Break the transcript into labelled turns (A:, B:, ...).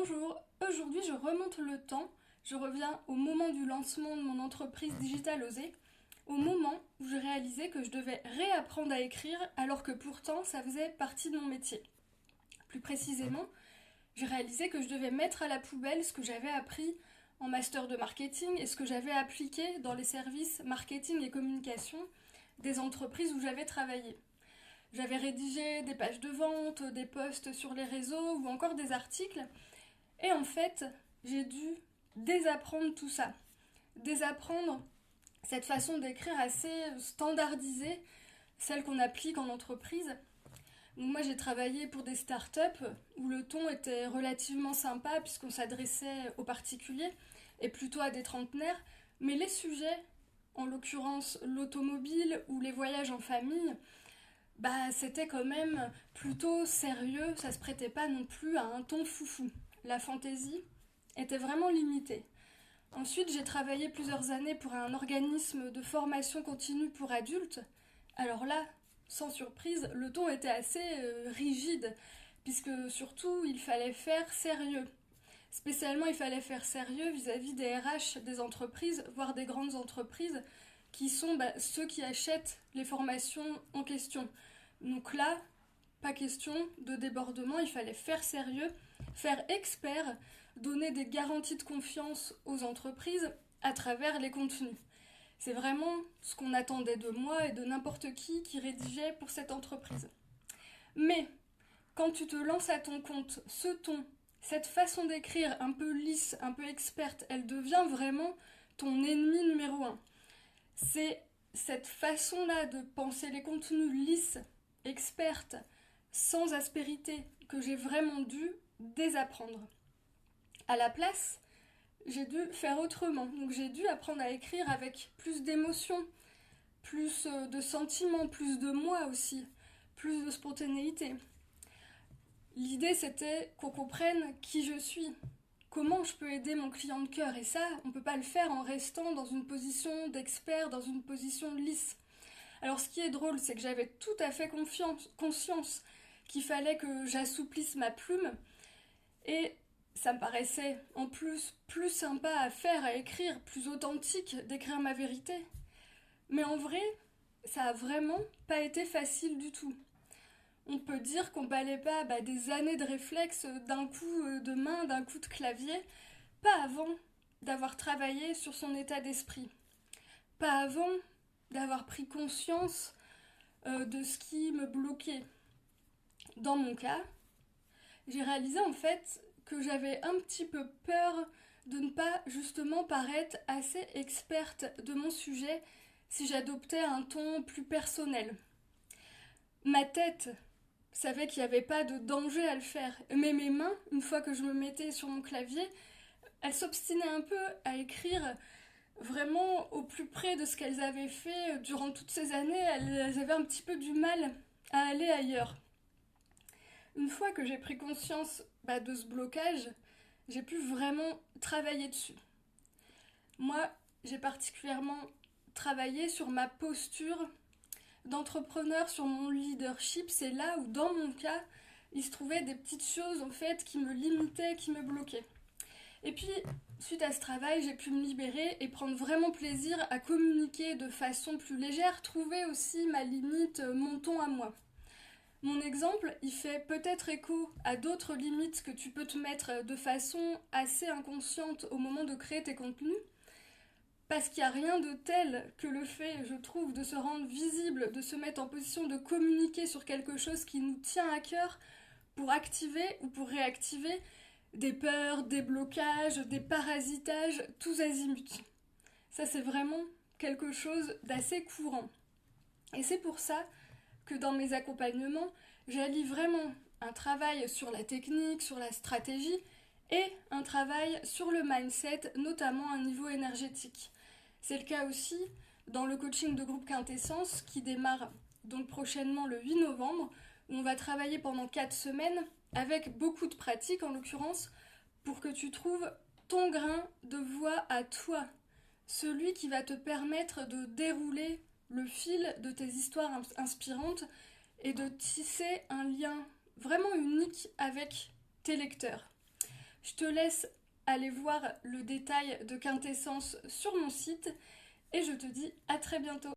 A: Bonjour, aujourd'hui je remonte le temps, je reviens au moment du lancement de mon entreprise Digital Osé, au moment où je réalisais que je devais réapprendre à écrire alors que pourtant ça faisait partie de mon métier. Plus précisément, j'ai réalisé que je devais mettre à la poubelle ce que j'avais appris en master de marketing et ce que j'avais appliqué dans les services marketing et communication des entreprises où j'avais travaillé. J'avais rédigé des pages de vente, des posts sur les réseaux ou encore des articles. Et en fait, j'ai dû désapprendre tout ça. Désapprendre cette façon d'écrire assez standardisée, celle qu'on applique en entreprise. Donc moi, j'ai travaillé pour des startups où le ton était relativement sympa puisqu'on s'adressait aux particuliers et plutôt à des trentenaires. Mais les sujets, en l'occurrence l'automobile ou les voyages en famille, c'était quand même plutôt sérieux, ça se prêtait pas non plus à un ton foufou. La fantaisie était vraiment limitée. Ensuite, j'ai travaillé plusieurs années pour un organisme de formation continue pour adultes. Alors là, sans surprise, le ton était assez rigide, puisque surtout, il fallait faire sérieux. Spécialement, il fallait faire sérieux vis-à-vis des RH des entreprises, voire des grandes entreprises, qui sont ceux qui achètent les formations en question. Donc là, pas question de débordement, il fallait faire sérieux, faire expert, donner des garanties de confiance aux entreprises à travers les contenus. C'est vraiment ce qu'on attendait de moi et de n'importe qui rédigeait pour cette entreprise. Mais quand tu te lances à ton compte, ce ton, cette façon d'écrire un peu lisse, un peu experte, elle devient vraiment ton ennemi numéro un. C'est cette façon-là de penser les contenus lisses, expertes, sans aspérité, que j'ai vraiment dû désapprendre. À la place, j'ai dû faire autrement. Donc j'ai dû apprendre à écrire avec plus d'émotion, plus de sentiments, plus de moi aussi, plus de spontanéité. L'idée, c'était qu'on comprenne qui je suis, comment je peux aider mon client de cœur. Et ça, on ne peut pas le faire en restant dans une position d'expert, dans une position de lisse. Alors ce qui est drôle, c'est que j'avais tout à fait conscience qu'il fallait que j'assouplisse ma plume. Et ça me paraissait en plus sympa à faire, à écrire, plus authentique d'écrire ma vérité. Mais en vrai, ça a vraiment pas été facile du tout. On peut dire qu'on balaye pas des années de réflexes d'un coup de main, d'un coup de clavier, pas avant d'avoir travaillé sur son état d'esprit, pas avant d'avoir pris conscience de ce qui me bloquait. Dans mon cas, j'ai réalisé en fait que j'avais un petit peu peur de ne pas justement paraître assez experte de mon sujet si j'adoptais un ton plus personnel. Ma tête savait qu'il n'y avait pas de danger à le faire, mais mes mains, une fois que je me mettais sur mon clavier, elles s'obstinaient un peu à écrire vraiment au plus près de ce qu'elles avaient fait durant toutes ces années. Elles avaient un petit peu du mal à aller ailleurs. Une fois que j'ai pris conscience de ce blocage, j'ai pu vraiment travailler dessus. Moi, j'ai particulièrement travaillé sur ma posture d'entrepreneur, sur mon leadership. C'est là où, dans mon cas, il se trouvait des petites choses en fait qui me limitaient, qui me bloquaient. Et puis, suite à ce travail, j'ai pu me libérer et prendre vraiment plaisir à communiquer de façon plus légère, trouver aussi ma limite, mon ton à moi. Mon exemple, il fait peut-être écho à d'autres limites que tu peux te mettre de façon assez inconsciente au moment de créer tes contenus, parce qu'il n'y a rien de tel que le fait, je trouve, de se rendre visible, de se mettre en position de communiquer sur quelque chose qui nous tient à cœur pour activer ou pour réactiver des peurs, des blocages, des parasitages, tous azimuts. Ça, c'est vraiment quelque chose d'assez courant. Et c'est pour ça que dans mes accompagnements, j'allie vraiment un travail sur la technique, sur la stratégie et un travail sur le mindset, notamment à un niveau énergétique. C'est le cas aussi dans le coaching de groupe Quintessence qui démarre donc prochainement le 8 novembre, où on va travailler pendant 4 semaines avec beaucoup de pratiques en l'occurrence pour que tu trouves ton grain de voix à toi, celui qui va te permettre de dérouler le fil de tes histoires inspirantes et de tisser un lien vraiment unique avec tes lecteurs. Je te laisse aller voir le détail de Quintessence sur mon site et je te dis à très bientôt.